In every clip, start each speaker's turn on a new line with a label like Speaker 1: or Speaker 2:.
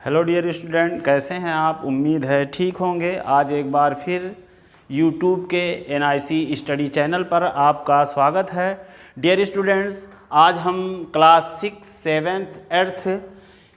Speaker 1: Hello dear student, कैसे हैं आप? उम्मीद है ठीक होंगे। आज एक बार फिर यूट्यूब के NIC स्टडी चैनल पर आपका स्वागत है। डियर स्टूडेंट्स, आज हम class 6, 7th, 8th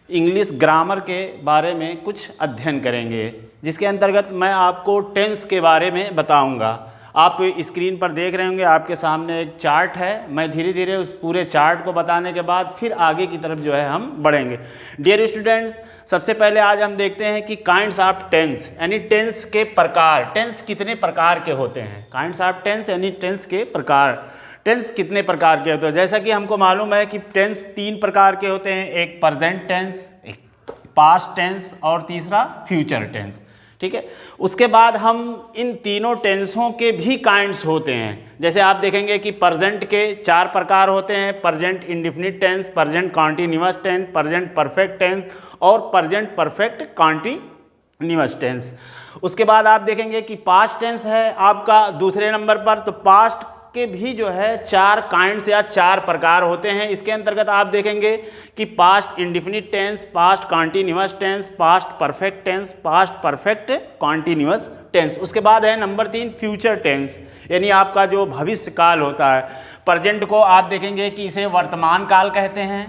Speaker 1: English grammar के बारे में कुछ अध्ययन करेंगे, जिसके अंतर्गत मैं आपको टेंस के बारे में बताऊंगा। आप स्क्रीन पर देख रहे होंगे, आपके सामने एक चार्ट है। मैं धीरे धीरे उस पूरे चार्ट को बताने के बाद फिर आगे की तरफ जो है हम बढ़ेंगे। डियर स्टूडेंट्स, सबसे पहले आज हम देखते हैं कि काइंड्स ऑफ टेंस, यानी टेंस के प्रकार। टेंस कितने प्रकार के होते हैं? काइंड्स ऑफ टेंस यानी टेंस के प्रकार। टेंस कितने प्रकार के होते हैं? जैसा कि हमको मालूम है कि टेंस 3 प्रकार के होते हैं, एक प्रेजेंट टेंस, एक पास्ट टेंस और तीसरा फ्यूचर टेंस। ठीक है, उसके बाद हम इन तीनों टेंसों के भी काइंड्स होते हैं। जैसे आप देखेंगे कि प्रेजेंट के 4 प्रकार होते हैं, present indefinite tense, present continuous tense, present perfect tense और प्रेजेंट परफेक्ट कॉन्टिन्यूअस टेंस। उसके बाद आप देखेंगे कि पास्ट टेंस है आपका दूसरे नंबर पर। तो पास्ट के भी जो है 4 काइंड्स या 4 प्रकार होते हैं। इसके अंतर्गत आप देखेंगे कि past indefinite tense, past continuous tense, past perfect tense, past perfect continuous tense. उसके बाद है नंबर 3 फ्यूचर टेंस, यानी आपका जो भविष्य काल होता है। प्रेजेंट को आप देखेंगे कि इसे वर्तमान काल कहते हैं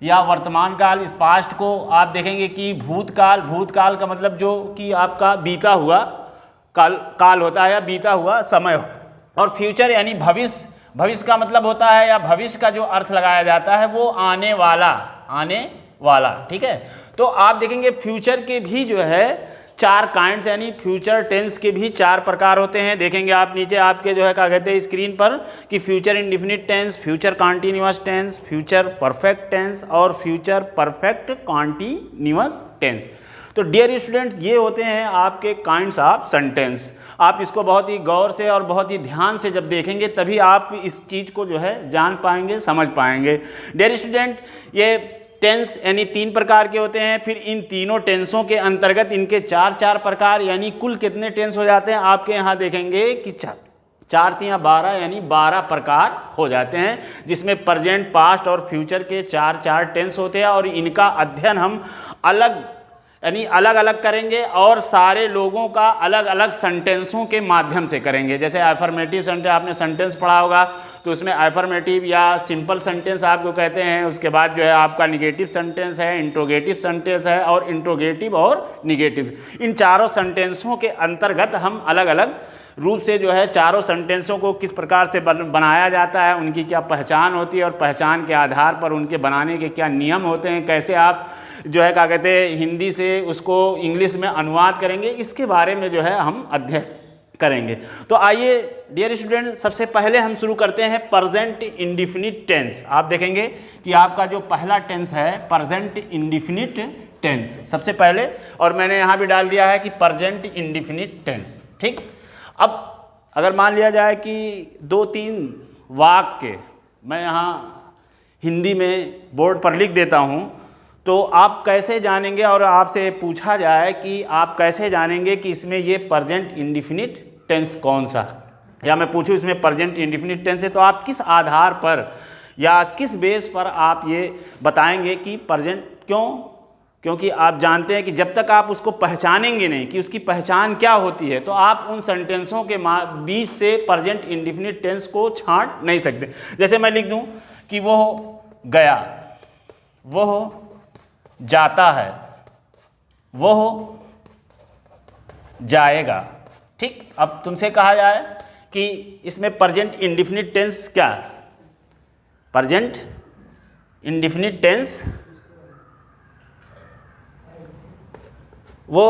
Speaker 1: या वर्तमान काल। इस पास्ट को आप देखेंगे कि भूतकाल। भूतकाल का मतलब जो कि आपका बीता हुआ काल होता है या बीता हुआ समय होता है। और फ्यूचर यानी भविष्य। भविष्य का मतलब होता है या भविष्य का जो अर्थ लगाया जाता है वो आने वाला। ठीक है, तो आप देखेंगे फ्यूचर के भी जो है 4 काइंड्स, यानी फ्यूचर टेंस के भी 4 प्रकार होते हैं। देखेंगे आप नीचे आपके जो है क्या कहते हैं स्क्रीन पर कि future indefinite tense, future continuous tense, future perfect tense और फ्यूचर परफेक्ट कॉन्टिन्यूअस टेंस। तो डियर स्टूडेंट, ये होते हैं आपके काइंड्स ऑफ सेंटेंस। आप इसको बहुत ही गौर से और बहुत ही ध्यान से जब देखेंगे तभी आप इस चीज़ को जो है जान पाएंगे, समझ पाएंगे। डियर स्टूडेंट, ये टेंस यानी 3 प्रकार के होते हैं। फिर इन तीनों टेंसों के अंतर्गत इनके 4 प्रकार, यानी कुल कितने टेंस हो जाते हैं आपके यहाँ देखेंगे कि 4 3 12 यानी 12 प्रकार हो जाते हैं, जिसमें प्रेजेंट, पास्ट और फ्यूचर के 4 टेंस होते हैं। और इनका अध्ययन हम अलग अलग करेंगे और सारे लोगों का अलग अलग सेंटेंसों के माध्यम से करेंगे। जैसे अफर्मेटिव सेंटेंस, आपने सेंटेंस पढ़ा होगा, तो उसमें अफर्मेटिव या सिंपल सेंटेंस आपको कहते हैं। उसके बाद जो है आपका निगेटिव सेंटेंस है, इंट्रोगेटिव सेंटेंस है और इंट्रोगेटिव और निगेटिव। इन 4 सेंटेंसों के अंतर्गत हम अलग अलग रूप से जो है 4 सेंटेंसों को किस प्रकार से बनाया जाता है, उनकी क्या पहचान होती है और पहचान के आधार पर उनके बनाने के क्या नियम होते हैं, कैसे आप जो है क्या कहते हैं हिंदी से उसको इंग्लिश में अनुवाद करेंगे, इसके बारे में जो है हम अध्ययन करेंगे। तो आइए डियर स्टूडेंट, सबसे पहले हम शुरू करते हैं प्रेजेंट इंडेफिनिट टेंस। आप देखेंगे कि आपका जो पहला टेंस है प्रेजेंट इंडेफिनिट टेंस सबसे पहले, और मैंने यहाँ भी डाल दिया है कि प्रेजेंट इंडेफिनिट टेंस। ठीक, अब अगर मान लिया जाए कि 2-3 वाक्य मैं यहाँ हिंदी में बोर्ड पर लिख देता हूँ, तो आप कैसे जानेंगे, और आपसे पूछा जाए कि आप कैसे जानेंगे कि इसमें ये प्रेजेंट इंडेफिनिट टेंस कौन सा, या मैं पूछूँ इसमें प्रेजेंट इंडेफिनिट टेंस है, तो आप किस आधार पर या किस बेस पर आप ये बताएंगे कि प्रेजेंट क्यों? क्योंकि आप जानते हैं कि जब तक आप उसको पहचानेंगे नहीं कि उसकी पहचान क्या होती है, तो आप उन सेंटेंसों के बीच से प्रेजेंट इंडेफिनिट टेंस को छांट नहीं सकते। जैसे मैं लिख दूं कि वो गया, वो जाता है, वो जाएगा। ठीक, अब तुमसे कहा जाए कि इसमें प्रेजेंट इंडेफिनिट टेंस क्या है? प्रेजेंट इंडेफिनिट टेंस वो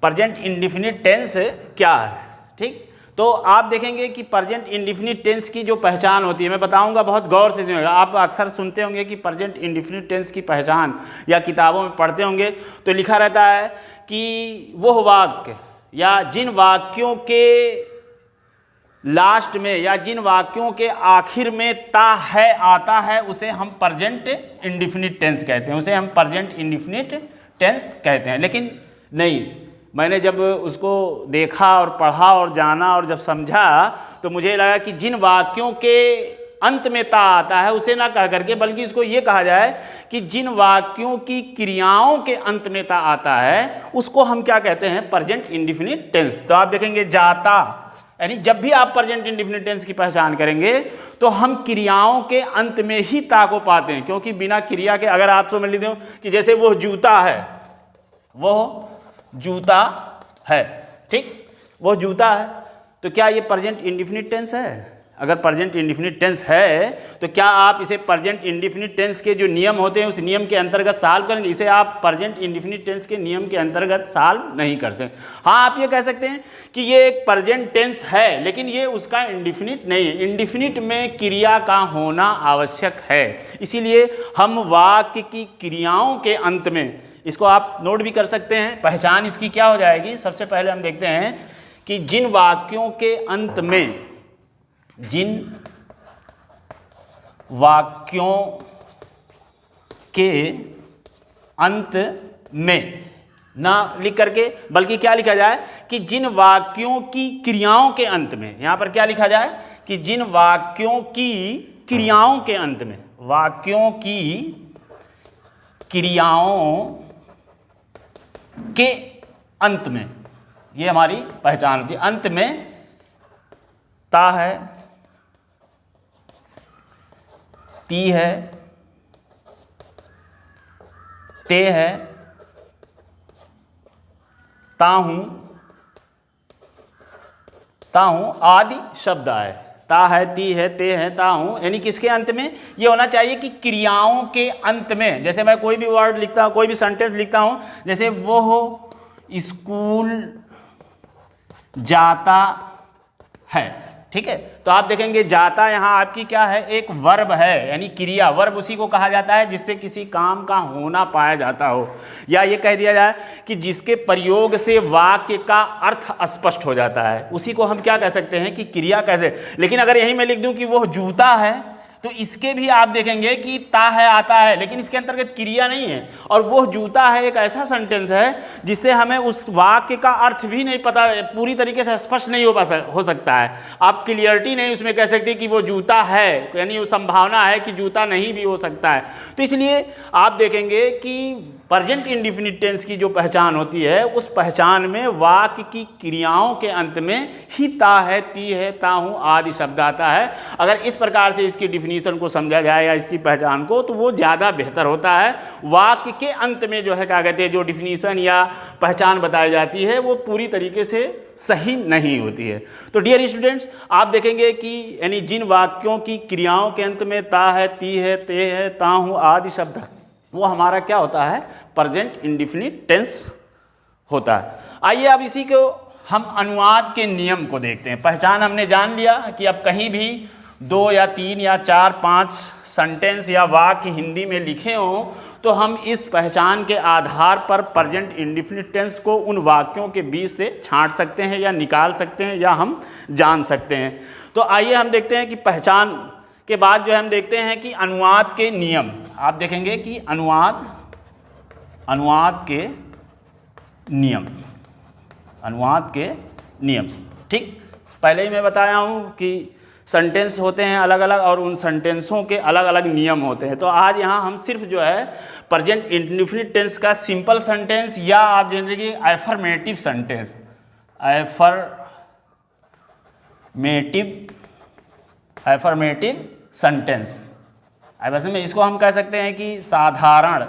Speaker 1: प्रेजेंट इंडेफिनिट टेंस क्या है? ठीक, तो आप देखेंगे कि प्रेजेंट इंडेफिनिट टेंस की जो पहचान होती है, मैं बताऊंगा, बहुत गौर से सुनिएगा। आप अक्सर सुनते होंगे कि प्रेजेंट इंडेफिनिट टेंस की पहचान या किताबों में पढ़ते होंगे, तो लिखा रहता है कि वह वाक्य या जिन वाक्यों के लास्ट में या जिन वाक्यों के आखिर में ता है आता है उसे हम प्रेजेंट इंडेफिनिट टेंस कहते हैं, उसे हम प्रेजेंट इंडेफिनिट टेंस कहते हैं। लेकिन नहीं, मैंने जब उसको देखा और पढ़ा और जाना और जब समझा, तो मुझे लगा कि जिन वाक्यों के अंत में ता आता है उसे ना कह करके, बल्कि इसको ये कहा जाए कि जिन वाक्यों की क्रियाओं के अंत में ता आता है उसको हम क्या कहते हैं, प्रेजेंट इंडेफिनिट टेंस। तो आप देखेंगे जाता, यानी जब भी आप प्रेजेंट इंडेफिनिट टेंस की पहचान करेंगे तो हम क्रियाओं के अंत में ही ता को पाते हैं, क्योंकि बिना क्रिया के अगर आप समझ लीजिए कि जैसे वो जूता है, वो जूता है, ठीक, वो जूता है, तो क्या ये प्रेजेंट इंडेफिनिट टेंस है? अगर प्रेजेंट इंडेफिनिट टेंस है तो क्या आप इसे प्रेजेंट इंडेफिनिट टेंस के जो नियम होते हैं उस नियम के अंतर्गत सॉल्व करेंगे? इसे आप प्रेजेंट इंडेफिनिट टेंस के नियम के अंतर्गत सॉल्व नहीं करते। हाँ, आप ये कह सकते हैं कि ये एक प्रेजेंट टेंस है, लेकिन ये उसका इंडेफिनिट नहीं है। इंडेफिनिट में क्रिया का होना आवश्यक है, इसीलिए हम वाक्य की क्रियाओं के अंत में, इसको आप नोट भी कर सकते हैं, पहचान इसकी क्या हो जाएगी। सबसे पहले हम देखते हैं कि जिन वाक्यों के अंत में, जिन वाक्यों के अंत में ना लिख करके, बल्कि क्या लिखा जाए कि जिन वाक्यों की क्रियाओं के अंत में, यहां पर क्या लिखा जाए कि जिन वाक्यों की क्रियाओं के अंत में, वाक्यों की क्रियाओं के अंत में, ये हमारी पहचान होती है। अंत में ता है, ती है, ते है, ताहूं आदि शब्द आए। ता है, ती है, ते है, ताहूं, यानी किसके अंत में? ये होना चाहिए कि क्रियाओं के अंत में। जैसे मैं कोई भी वर्ड लिखता हूं, कोई भी सेंटेंस लिखता हूं, जैसे वो स्कूल जाता है, ठीक है, तो आप देखेंगे जाता यहाँ आपकी क्या है, एक वर्ब है, यानी क्रिया। वर्ब उसी को कहा जाता है जिससे किसी काम का होना पाया जाता हो, या ये कह दिया जाए कि जिसके प्रयोग से वाक्य का अर्थ स्पष्ट हो जाता है, उसी को हम क्या कह सकते हैं कि क्रिया कैसे। लेकिन अगर यही मैं लिख दूं कि वो जूता है, तो इसके भी आप देखेंगे कि ता है आता है, लेकिन इसके अंतर्गत क्रिया नहीं है। और वो जूता है एक ऐसा सेंटेंस है जिससे हमें उस वाक्य का अर्थ भी नहीं पता, पूरी तरीके से स्पष्ट नहीं हो सकता है। आप क्लियरिटी नहीं उसमें कह सकते कि वो जूता है, यानी वो संभावना है कि जूता नहीं भी हो सकता है। तो इसलिए आप देखेंगे कि प्रेजेंट इंडेफिनिट टेंस की जो पहचान होती है, उस पहचान में वाक्य की क्रियाओं के अंत में ही ता है, ती है, ताहूं आदि शब्द आता है। अगर इस प्रकार से इसकी डिफिनीशन को समझा जाए या इसकी पहचान को, तो वो ज़्यादा बेहतर होता है। वाक्य के अंत में जो है क्या कहते हैं, जो डिफिनीशन या पहचान बताई जाती है, वो पूरी तरीके से सही नहीं होती है। तो डियर स्टूडेंट्स, आप देखेंगे कि यानी जिन वाक्यों की क्रियाओं के अंत में ता है, ती है, ते है, ताहूं आदि शब्द, वो हमारा क्या होता है, प्रेजेंट इंडेफिनिट टेंस होता है। आइए अब इसी को हम अनुवाद के नियम को देखते हैं। पहचान हमने जान लिया कि अब कहीं भी 2 या 3 या 4, 5 सेंटेंस या वाक्य हिंदी में लिखे हों, तो हम इस पहचान के आधार पर प्रेजेंट इंडेफिनिट टेंस को उन वाक्यों के बीच से छांट सकते हैं या निकाल सकते हैं या हम जान सकते हैं। तो आइए हम देखते हैं कि पहचान के बाद जो हम देखते हैं कि अनुवाद के नियम। आप देखेंगे कि अनुवाद के नियम, अनुवाद के नियम, ठीक। पहले ही मैं बताया हूँ कि सेंटेंस होते हैं अलग अलग और उन सेंटेंसों के अलग अलग नियम होते हैं। तो आज यहाँ हम सिर्फ जो है प्रेजेंट इंडेफिनिट टेंस का सिंपल सेंटेंस या आप जानिए कि एफर्मेटिव सेंटेंस, एफर्मेटिव सेंटेंस, वैसे में इसको हम कह सकते हैं कि साधारण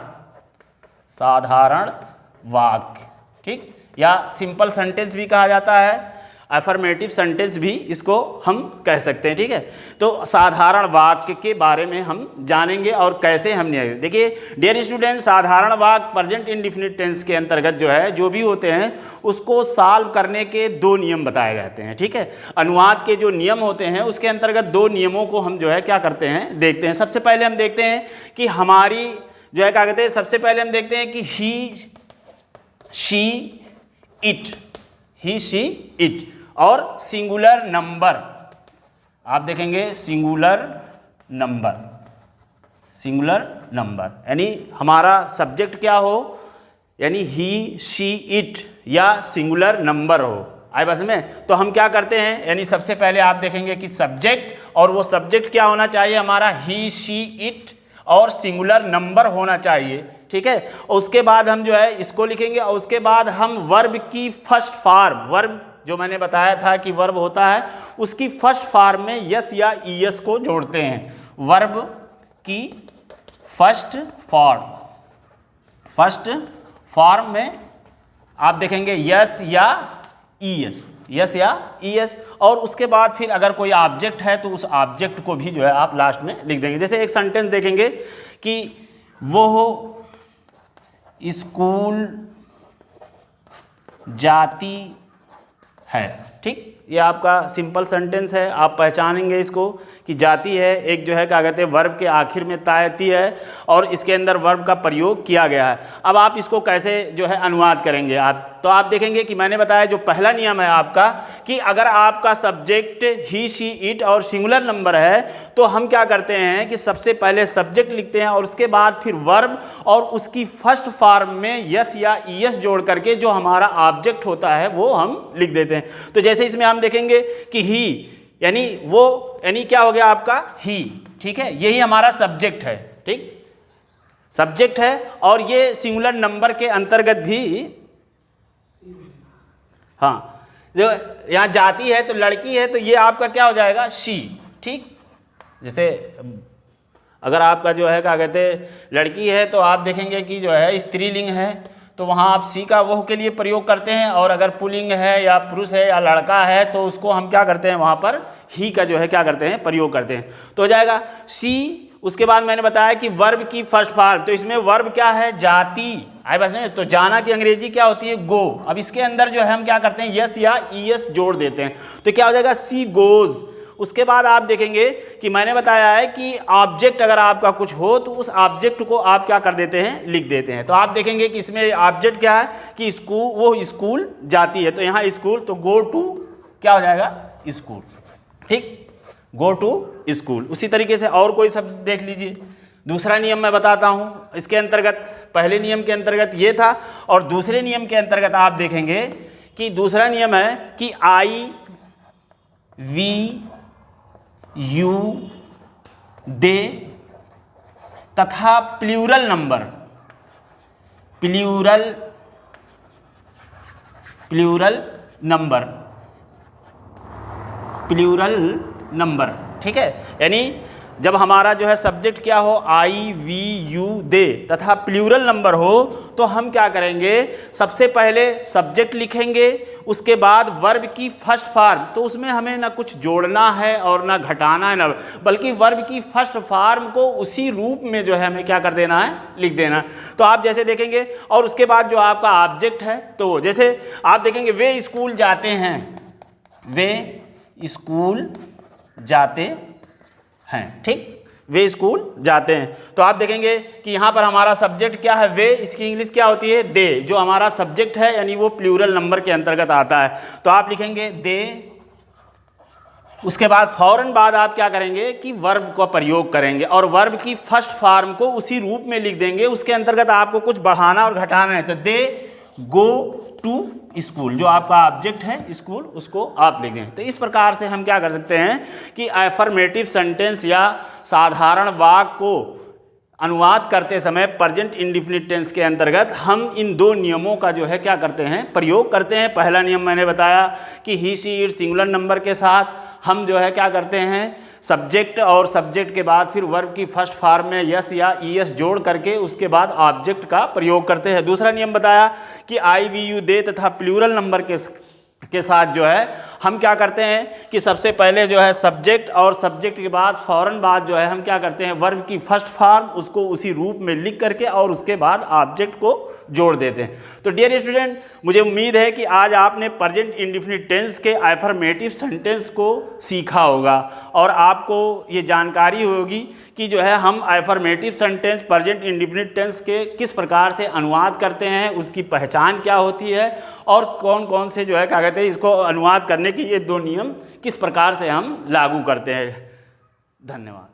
Speaker 1: वाक्य, ठीक, या सिंपल सेंटेंस भी कहा जाता है, एफर्मेटिव सेंटेंस भी इसको हम कह सकते हैं, ठीक है। तो साधारण वाक्य के बारे में हम जानेंगे और कैसे हमने, देखिए डियर स्टूडेंट, साधारण वाक्य प्रेजेंट इंडेफिनिट टेंस के अंतर्गत जो है जो भी होते हैं उसको सॉल्व करने के 2 नियम बताए जाते हैं, ठीक है। अनुवाद के जो नियम होते हैं उसके अंतर्गत 2 नियमों को हम जो है क्या करते हैं, देखते हैं। सबसे पहले हम देखते हैं कि हमारी जो है क्या कहते हैं, सबसे पहले हम देखते हैं कि ही, शी, इट और सिंगुलर नंबर। आप देखेंगे सिंगुलर नंबर यानी हमारा सब्जेक्ट क्या हो, यानी ही, शी, इट या सिंगुलर नंबर हो। आए बस में। तो हम क्या करते हैं, यानी सबसे पहले आप देखेंगे कि सब्जेक्ट, और वो सब्जेक्ट क्या होना चाहिए हमारा, ही शी इट और सिंगुलर नंबर होना चाहिए, ठीक है। और उसके बाद हम जो है इसको लिखेंगे, और उसके बाद हम वर्ब की फर्स्ट फॉर्म, वर्ब जो मैंने बताया था कि वर्ब होता है उसकी फर्स्ट फॉर्म में यस या ईएस को जोड़ते हैं। वर्ब की फर्स्ट फॉर्म में आप देखेंगे यस या ईएस, यस या ईएस, और उसके बाद फिर अगर कोई ऑब्जेक्ट है तो उस ऑब्जेक्ट को भी जो है आप लास्ट में लिख देंगे। जैसे एक सेंटेंस देखेंगे कि वो स्कूल जाती है, ठीक, ये आपका सिंपल सेंटेंस है, आप पहचानेंगे इसको कि जाती है एक जो है क्या कहते हैं वर्ब के आखिर में तायती है और इसके अंदर वर्ब का प्रयोग किया गया है। अब आप इसको कैसे जो है अनुवाद करेंगे आप, तो आप देखेंगे कि मैंने बताया जो पहला नियम है आपका कि अगर आपका सब्जेक्ट ही शी इट और सिंगुलर नंबर है तो हम क्या करते हैं कि सबसे पहले सब्जेक्ट लिखते हैं और उसके बाद फिर वर्ब और उसकी फर्स्ट फॉर्म में यस या ईएस जोड़ करके जो हमारा ऑब्जेक्ट होता है वो हम लिख देते हैं। तो जैसे इसमें हम देखेंगे कि ही यानी वो, यानी क्या हो गया आपका ही, ठीक है, यही हमारा सब्जेक्ट है, ठीक, सब्जेक्ट है, और ये सिंगुलर नंबर के अंतर्गत भी, हाँ, जो यहाँ जाती है तो लड़की है तो ये आपका क्या हो जाएगा शी, ठीक। जैसे अगर आपका जो है क्या कहते हैं लड़की है तो आप देखेंगे कि जो है स्त्रीलिंग है तो वहाँ आप सी का वह के लिए प्रयोग करते हैं, और अगर पुल्लिंग है या पुरुष है या लड़का है तो उसको हम क्या करते हैं वहाँ पर ही का जो है क्या करते हैं प्रयोग करते हैं, तो हो जाएगा सी। उसके बाद मैंने बताया कि वर्ब की फर्स्ट फॉर्म, तो इसमें वर्ब क्या है जाती, आए बस में, तो जाना की अंग्रेजी क्या होती है गो। अब इसके अंदर जो है हम क्या करते हैं यस या ईएस जोड़ देते हैं, तो क्या हो जाएगा सी गोज। उसके बाद आप देखेंगे कि मैंने बताया है कि ऑब्जेक्ट अगर आपका कुछ हो तो उस ऑब्जेक्ट को आप क्या कर देते हैं लिख देते हैं। तो आप देखेंगे कि इसमें ऑब्जेक्ट क्या है कि स्कूल, वो स्कूल जाती है, तो यहाँ स्कूल, तो गो टू क्या हो जाएगा स्कूल, ठीक, गो टू स्कूल। उसी तरीके से और कोई शब्द देख लीजिए। दूसरा नियम मैं बताता हूँ, इसके अंतर्गत पहले नियम के अंतर्गत ये था, और दूसरे नियम के अंतर्गत आप देखेंगे कि दूसरा नियम है कि आई वी यू दे तथा प्लूरल नंबर, ठीक है। यानी जब हमारा जो है सब्जेक्ट क्या हो आई वी यू दे तथा प्लूरल नंबर हो तो हम क्या करेंगे, सबसे पहले सब्जेक्ट लिखेंगे, उसके बाद वर्ब की फर्स्ट फॉर्म, तो उसमें हमें ना कुछ जोड़ना है और ना घटाना है, ना बल्कि वर्ब की फर्स्ट फॉर्म को उसी रूप में जो है हमें क्या कर देना है लिख देना। तो आप जैसे देखेंगे, और उसके बाद जो आपका ऑब्जेक्ट है तो जैसे आप देखेंगे वे स्कूल जाते हैं, वे स्कूल जाते हैं, ठीक, वे स्कूल जाते हैं। तो आप देखेंगे कि यहाँ पर हमारा सब्जेक्ट क्या है वे, इसकी इंग्लिश क्या होती है दे, जो हमारा सब्जेक्ट है यानी वो प्लूरल नंबर के अंतर्गत आता है, तो आप लिखेंगे दे। उसके बाद फौरन बाद आप क्या करेंगे कि वर्ब का प्रयोग करेंगे और वर्ब की फर्स्ट फॉर्म को उसी रूप में लिख देंगे, उसके अंतर्गत आपको कुछ बढ़ाना और घटाना है, तो दे गो टू स्कूल, जो आपका ऑब्जेक्ट है स्कूल उसको आप लिख दें। तो इस प्रकार से हम क्या कर सकते हैं कि अफर्मेटिव सेंटेंस या साधारण वाक्य को अनुवाद करते समय प्रेजेंट इंडेफिनिट टेंस के अंतर्गत हम इन दो नियमों का जो है क्या करते हैं प्रयोग करते हैं। पहला नियम मैंने बताया कि ही शी इट सिंगुलर नंबर के साथ हम जो है क्या करते हैं सब्जेक्ट और सब्जेक्ट के बाद फिर वर्ब की फर्स्ट फॉर्म में यस या ईएस जोड़ करके उसके बाद ऑब्जेक्ट का प्रयोग करते हैं। दूसरा नियम बताया कि आई वी यू दे तथा प्लूरल नंबर के साथ जो है हम क्या करते हैं कि सबसे पहले जो है सब्जेक्ट और सब्जेक्ट के बाद फौरन बाद जो है हम क्या करते हैं वर्ब की फर्स्ट फॉर्म उसको उसी रूप में लिख करके और उसके बाद ऑब्जेक्ट को जोड़ देते हैं। तो डियर स्टूडेंट, मुझे उम्मीद है कि आज आपने प्रेजेंट इंडेफिनिट टेंस के अफर्मेटिव सेंटेंस को सीखा होगा और आपको ये जानकारी होगी कि जो है हम affirmative sentence present indefinite tense के किस प्रकार से अनुवाद करते हैं, उसकी पहचान क्या होती है और कौन कौन से जो है क्या कहते हैं इसको अनुवाद करने के ये दो नियम किस प्रकार से हम लागू करते हैं। धन्यवाद।